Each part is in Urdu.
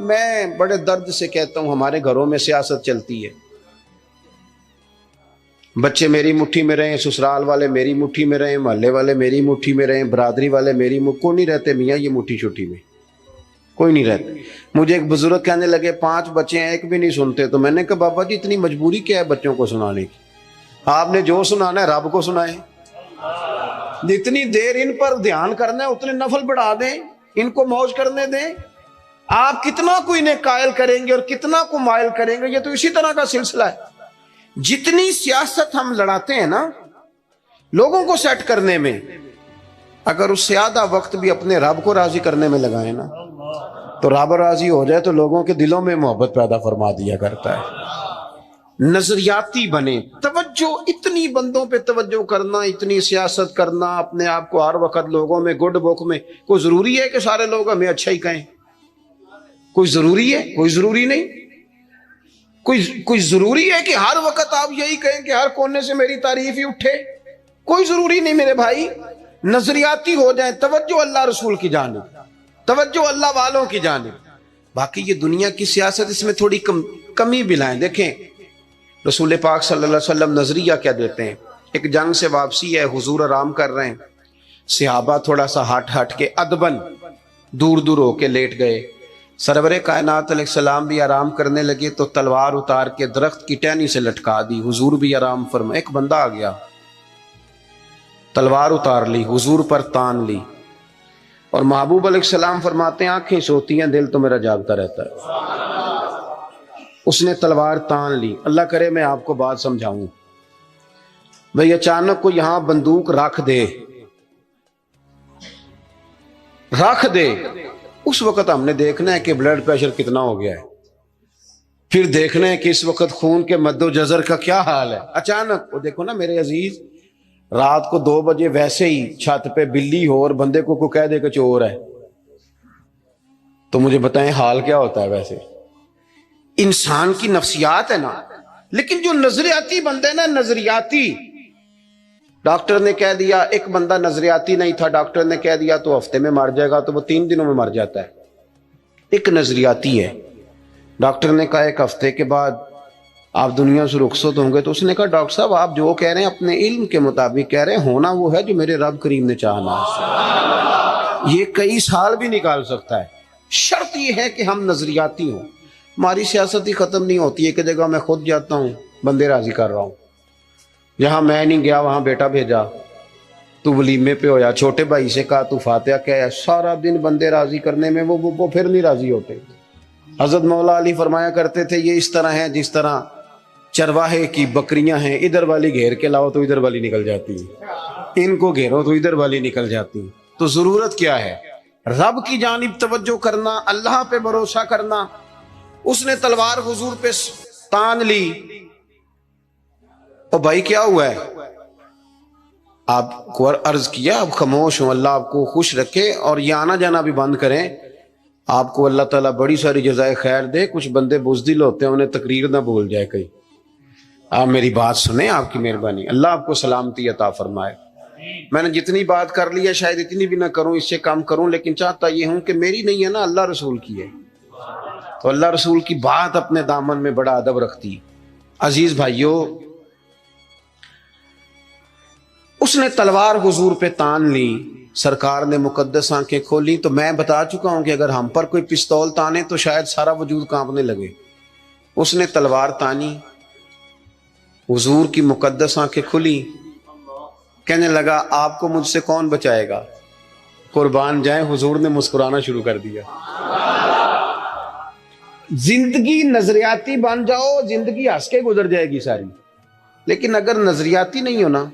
میں بڑے درد سے کہتا ہوں ہمارے گھروں میں سیاست چلتی ہے، بچے میری مٹھی میں رہیں، سسرال والے میری مٹھی میں رہیں، محلے والے میری مٹھی میں رہیں، برادری والے میری کوئی نہیں رہتے میاں یہ مٹھی چھٹی میں، کوئی نہیں رہتے۔ مجھے ایک بزرگ کہنے لگے 5 بچے ہیں ایک بھی نہیں سنتے، تو میں نے کہا بابا جی اتنی مجبوری کیا ہے بچوں کو سنانے کی؟ آپ نے جو سنانا ہے رب کو سنائیں، جتنی دیر ان پر دھیان کرنا ہے اتنے نفل بڑھا دیں، ان کو موج کرنے دیں۔ آپ کتنا کو انہیں قائل کریں گے اور کتنا کو مائل کریں گے، یہ تو اسی طرح کا سلسلہ ہے۔ جتنی سیاست ہم لڑاتے ہیں نا لوگوں کو سیٹ کرنے میں، اگر اس سے آدھا وقت بھی اپنے رب کو راضی کرنے میں لگائیں نا تو رب راضی ہو جائے تو لوگوں کے دلوں میں محبت پیدا فرما دیا کرتا ہے۔ نظریاتی بنے، توجہ اتنی بندوں پہ توجہ کرنا، اتنی سیاست کرنا، اپنے آپ کو ہر وقت لوگوں میں گڈ بک میں، کوئی ضروری ہے کہ سارے لوگ ہمیں اچھا ہی کہیں؟ کوئی ضروری ہے؟ کوئی ضروری نہیں۔ کوئی ضروری ہے کہ ہر وقت آپ یہی کہیں کہ ہر کونے سے میری تعریف ہی اٹھے؟ کوئی ضروری نہیں میرے بھائی۔ نظریاتی ہو جائیں، توجہ اللہ رسول کی جانب، توجہ اللہ والوں کی جانب۔ باقی یہ دنیا کی سیاست اس میں تھوڑی کمی بھی لائیں۔ دیکھیں رسول پاک صلی اللہ علیہ وسلم نظریہ کیا دیتے ہیں؟ ایک جنگ سے واپسی ہے، حضور آرام کر رہے ہیں، صحابہ تھوڑا سا ہٹ کے ادبن دور دور ہو کے لیٹ گئے، سرور کائنات علیہ السلام بھی آرام کرنے لگے تو تلوار اتار کے درخت کی ٹہنی سے لٹکا دی، حضور بھی آرام فرما۔ ایک بندہ آ گیا، تلوار اتار لی، حضور پر تان لی، اور محبوب علیہ السلام فرماتے ہیں آنکھیں سوتی ہیں دل تو میرا جاگتا رہتا ہے۔ اس نے تلوار تان لی۔ اللہ کرے میں آپ کو بات سمجھاؤں، بھئی اچانک کو یہاں بندوق رکھ دے، اس وقت ہم نے دیکھنا ہے کہ بلڈ پریشر کتنا ہو گیا ہے، پھر دیکھنا ہے کہ اس وقت خون کے مد و جزر کا کیا حال ہے۔ اچانک وہ دیکھو نا میرے عزیز، رات کو 2 بجے ویسے ہی چھت پہ بلی ہو اور بندے کو کہہ دے کہ چور ہے، تو مجھے بتائیں حال کیا ہوتا ہے؟ ویسے انسان کی نفسیات ہے نا۔ لیکن جو نظریاتی بندے نا، نظریاتی، ڈاکٹر نے کہہ دیا، ایک بندہ نظریاتی نہیں تھا، ڈاکٹر نے کہہ دیا تو ہفتے میں مر جائے گا، تو وہ 3 دنوں میں مر جاتا ہے۔ ایک نظریاتی ہے، ڈاکٹر نے کہا 1 ہفتے کے بعد آپ دنیا سے رخصت ہوں گے، تو اس نے کہا ڈاکٹر صاحب آپ جو کہہ رہے ہیں اپنے علم کے مطابق کہہ رہے ہیں، ہونا وہ ہے جو میرے رب کریم نے چاہنا ہے، یہ کئی سال بھی نکال سکتا ہے، شرط یہ ہے کہ ہم نظریاتی ہوں۔ ہماری سیاست ہی ختم نہیں ہوتی، ایک جگہ میں خود جاتا ہوں بندے راضی کر رہا ہوں، جہاں میں نہیں گیا وہاں بیٹا بھیجا، تو ولیمے پہ ہویا، چھوٹے بھائی سے کہا تو فاتحہ کہا، سارا دن بندے راضی کرنے میں وہ پھر نہیں راضی ہوتے۔ حضرت مولا علی فرمایا کرتے تھے یہ اس طرح ہے جس طرح چرواہے کی بکریاں ہیں، ادھر والی گھیر کے لاؤ تو ادھر والی نکل جاتی ہیں، ان کو گھیرو تو ادھر والی نکل جاتی ہیں۔ تو ضرورت کیا ہے؟ رب کی جانب توجہ کرنا، اللہ پہ بھروسہ کرنا۔ اس نے تلوار حضور پہ تان لی، او بھائی کیا ہوا ہے؟ آپ کو عرض کیا آپ خاموش ہوں، اللہ آپ کو خوش رکھے اور یہ آنا جانا بھی بند کریں، آپ کو اللہ تعالیٰ بڑی ساری جزائے خیر دے۔ کچھ بندے بزدل ہوتے ہیں، انہیں تقریر نہ بھول جائے کہیں۔ آپ میری بات سنیں، آپ کی مہربانی، اللہ آپ کو سلامتی عطا فرمائے۔ میں نے جتنی بات کر لی ہے شاید اتنی بھی نہ کروں، اس سے کم کروں، لیکن چاہتا یہ ہوں کہ میری نہیں ہے نا، اللہ رسول کی ہے، تو اللہ رسول کی بات اپنے دامن میں بڑا ادب رکھتی۔ عزیز بھائیو، اس نے تلوار حضور پہ تان لی، سرکار نے مقدس آنکھیں کھولی۔ تو میں بتا چکا ہوں کہ اگر ہم پر کوئی پستول تانے تو شاید سارا وجود کانپنے لگے۔ اس نے تلوار تانی، حضور کی مقدس آنکھیں کھلی، کہنے لگا آپ کو مجھ سے کون بچائے گا؟ قربان جائیں، حضور نے مسکرانا شروع کر دیا۔ زندگی نظریاتی بن جاؤ، زندگی ہنس کے گزر جائے گی ساری، لیکن اگر نظریاتی نہیں ہونا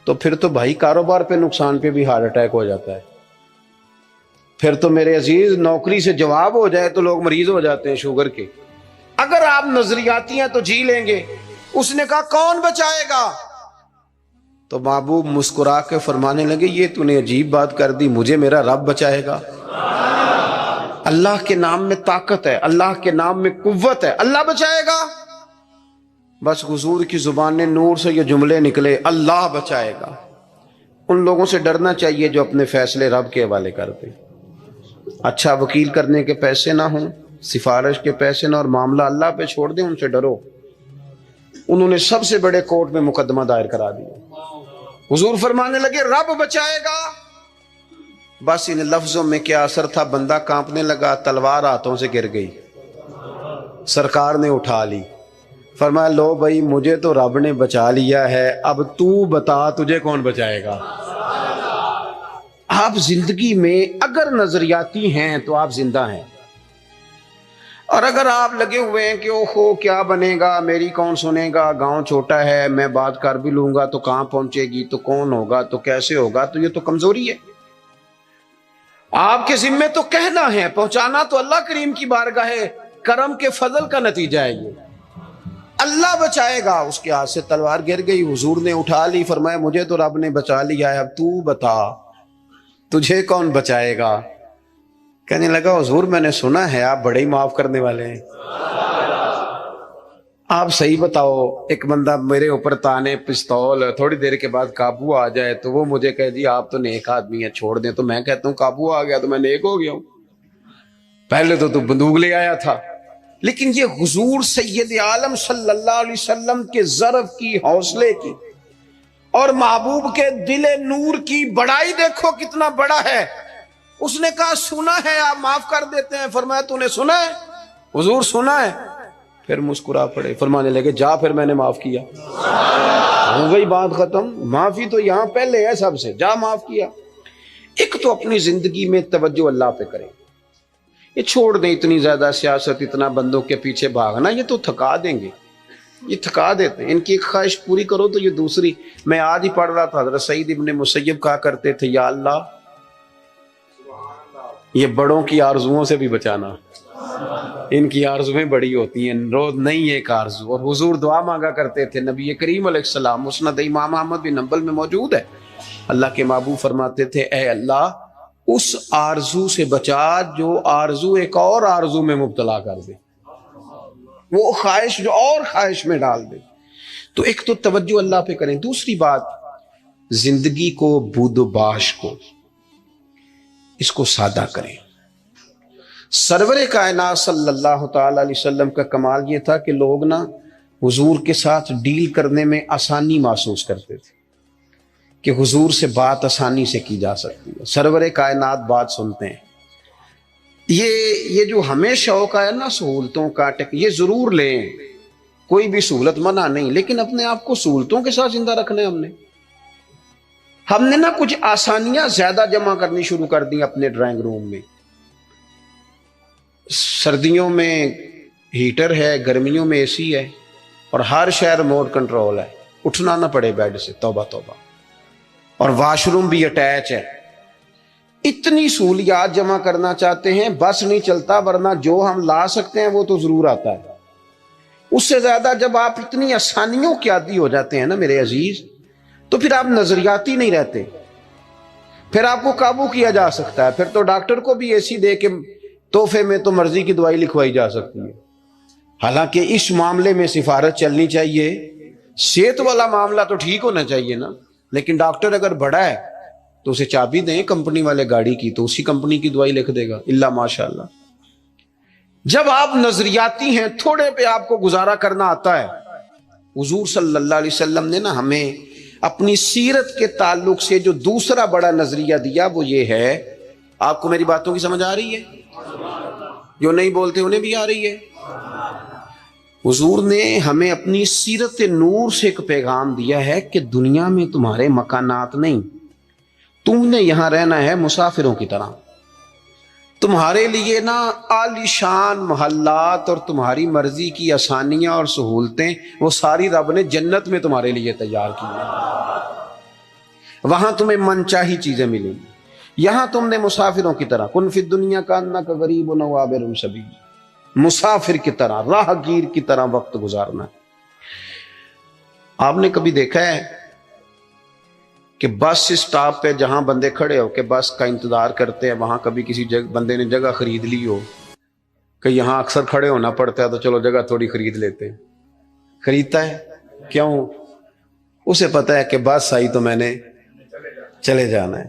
تو پھر تو بھائی کاروبار پہ نقصان پہ بھی ہارٹ اٹیک ہو جاتا ہے، پھر تو میرے عزیز نوکری سے جواب ہو جائے تو لوگ مریض ہو جاتے ہیں شوگر کے۔ اگر آپ نظریاتی ہیں تو جی لیں گے۔ اس نے کہا کون بچائے گا؟ تو محبوب مسکرا کے فرمانے لگے یہ تو نے عجیب بات کر دی، مجھے میرا رب بچائے گا۔ اللہ کے نام میں طاقت ہے، اللہ کے نام میں قوت ہے، اللہ بچائے گا۔ بس حضور کی زبان نور سے یہ جملے نکلے، اللہ بچائے گا۔ ان لوگوں سے ڈرنا چاہیے جو اپنے فیصلے رب کے حوالے کر دیں۔ اچھا وکیل کرنے کے پیسے نہ ہوں، سفارش کے پیسے نہ، اور معاملہ اللہ پہ چھوڑ دیں، ان سے ڈرو۔ انہوں نے سب سے بڑے کورٹ میں مقدمہ دائر کرا دیا۔ حضور فرمانے لگے رب بچائے گا۔ بس ان لفظوں میں کیا اثر تھا، بندہ کانپنے لگا، تلوار ہاتھوں سے گر گئی، سرکار نے اٹھا لی، فرمایا لو بھائی مجھے تو رب نے بچا لیا ہے، اب تو بتا تجھے کون بچائے گا۔ آپ زندگی میں اگر نظریاتی ہیں تو آپ زندہ ہیں، اور اگر آپ لگے ہوئے ہیں کہ اوہو کیا بنے گا، میری کون سنے گا، گاؤں چھوٹا ہے، میں بات کر بھی لوں گا تو کہاں پہنچے گی، تو کون ہوگا، تو کیسے ہوگا، تو یہ تو کمزوری ہے۔ آپ کے ذمے تو کہنا ہے، پہنچانا تو اللہ کریم کی بارگاہ کرم کے فضل کا نتیجہ ہے، یہ اللہ بچائے گا۔ اس کے ہاتھ سے تلوار گر گئی، حضور نے اٹھا لی، فرمایا مجھے تو رب نے بچا لیا ہے، اب تو بتا تجھے کون بچائے گا۔ کہنے لگا حضور میں نے سنا ہے آپ بڑے ہی معاف کرنے والے ہیں، آپ صحیح بتاؤ، ایک بندہ میرے اوپر تانے پستول، تھوڑی دیر کے بعد قابو آ جائے تو وہ مجھے کہہ جی آپ تو نیک آدمی ہیں چھوڑ دیں، تو میں کہتا ہوں قابو آ گیا تو میں نیک ہو گیا ہوں، پہلے تو بندوق لے آیا تھا۔ لیکن یہ حضور سید عالم صلی اللہ علیہ وسلم کے ضرب کی، حوصلے کی، اور محبوب کے دل نور کی بڑائی دیکھو کتنا بڑا ہے۔ اس نے کہا سنا ہے آپ معاف کر دیتے ہیں، فرمایا تو نے سنا ہے، حضور سنا ہے، پھر مسکرا پڑے، فرمانے لگے جا پھر میں نے معاف کیا، ہو گئی بات ختم، معافی تو یہاں پہلے ہے سب سے، جا معاف کیا۔ ایک تو اپنی زندگی میں توجہ اللہ پہ کریں، یہ چھوڑ دیں اتنی زیادہ سیاست، اتنا بندوں کے پیچھے بھاگنا، یہ تو تھکا دیں گے، یہ تھکا دیتے ہیں۔ ان کی ایک خواہش پوری کرو تو یہ دوسری۔ میں آج ہی پڑھ رہا تھا، حضرت سعید ابن مسیب کہا کرتے تھے یا اللہ یہ بڑوں کی آرزوؤں سے بھی بچانا، ان کی آرزویں بڑی ہوتی ہیں، روز نہیں ایک آرزو۔ اور حضور دعا مانگا کرتے تھے، نبی کریم علیہ السلام مسند امام احمد بن حنبل میں موجود ہے، اللہ کے محبوب فرماتے تھے اے اللہ اس آرزو سے بچا جو آرزو ایک اور آرزو میں مبتلا کر دے، وہ خواہش جو اور خواہش میں ڈال دے۔ تو ایک تو توجہ اللہ پہ کریں، دوسری بات زندگی کو، بود و باش کو، اس کو سادہ کریں۔ سرور کائنات صلی اللہ تعالی علیہ وسلم کا کمال یہ تھا کہ لوگ نا حضور کے ساتھ ڈیل کرنے میں آسانی محسوس کرتے تھے، کہ حضور سے بات آسانی سے کی جا سکتی ہے، سرور کائنات بات سنتے ہیں۔ یہ جو ہمیں شوق ہے نا سہولتوں کا، یہ ضرور لیں، کوئی بھی سہولت منع نہیں، لیکن اپنے آپ کو سہولتوں کے ساتھ زندہ رکھنا ہے۔ ہم نے نا کچھ آسانیاں زیادہ جمع کرنی شروع کر دی اپنے ڈرائنگ روم میں۔ سردیوں میں ہیٹر ہے، گرمیوں میں اے سی ہے، اور ہر شہر ریموٹ کنٹرول ہے، اٹھنا نہ پڑے بیڈ سے، توبہ توبہ، اور واش روم بھی اٹیچ ہے۔ اتنی سہولیات جمع کرنا چاہتے ہیں، بس نہیں چلتا، ورنہ جو ہم لا سکتے ہیں وہ تو ضرور آتا ہے۔ اس سے زیادہ جب آپ اتنی آسانیوں کے عادی ہو جاتے ہیں نا میرے عزیز، تو پھر آپ نظریاتی نہیں رہتے، پھر آپ کو قابو کیا جا سکتا ہے، پھر تو ڈاکٹر کو بھی ایسی دے کے تحفے میں تو مرضی کی دوائی لکھوائی جا سکتی ہے۔ حالانکہ اس معاملے میں سفارت چلنی چاہیے، صحت والا معاملہ تو ٹھیک ہونا چاہیے نا، لیکن ڈاکٹر اگر بڑا ہے تو اسے چابی دیں کمپنی والے گاڑی کی، تو اسی کمپنی کی دوائی لکھ دے گا، اللہ ماشاء اللہ۔ جب آپ نظریاتی ہیں، تھوڑے پہ آپ کو گزارا کرنا آتا ہے۔ حضور صلی اللہ علیہ وسلم نے نا ہمیں اپنی سیرت کے تعلق سے جو دوسرا بڑا نظریہ دیا وہ یہ ہے، آپ کو میری باتوں کی سمجھ آ رہی ہے؟ جو نہیں بولتے انہیں بھی آ رہی ہے؟ حضور نے ہمیں اپنی سیرت نور سے ایک پیغام دیا ہے کہ دنیا میں تمہارے مکانات نہیں، تم نے یہاں رہنا ہے مسافروں کی طرح۔ تمہارے لیے نا عالی شان محلات اور تمہاری مرضی کی آسانیاں اور سہولتیں وہ ساری رب نے جنت میں تمہارے لیے تیار کی ہیں، وہاں تمہیں من چاہی چیزیں ملیں گی۔ یہاں تم نے مسافروں کی طرح، کن فی الدنیا کانک غریب و عابر سبیل، مسافر کی طرح، راہ گیر کی طرح وقت گزارنا ہے۔ آپ نے کبھی دیکھا ہے کہ بس اسٹاپ پہ جہاں بندے کھڑے ہو کے بس کا انتظار کرتے ہیں، وہاں کبھی کسی بندے نے جگہ خرید لی ہو کہ یہاں اکثر کھڑے ہونا پڑتا ہے تو چلو جگہ تھوڑی خرید لیتے ہیں، خریدتا ہے کیوں؟ اسے پتا ہے کہ بس آئی تو میں نے چلے جانا ہے۔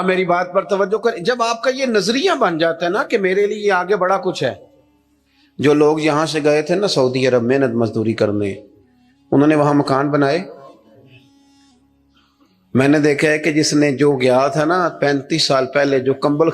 ہاں میری بات پر توجہ کر. جب آپ کا یہ نظریہ بن جاتا ہے نا کہ میرے لیے آگے بڑا کچھ ہے. جو لوگ یہاں سے گئے تھے نا سعودی عرب محنت مزدوری کرنے, انہوں نے وہاں مکان بنائے. میں نے دیکھا ہے کہ جس نے جو گیا تھا نا 35 سال پہلے جو کمبل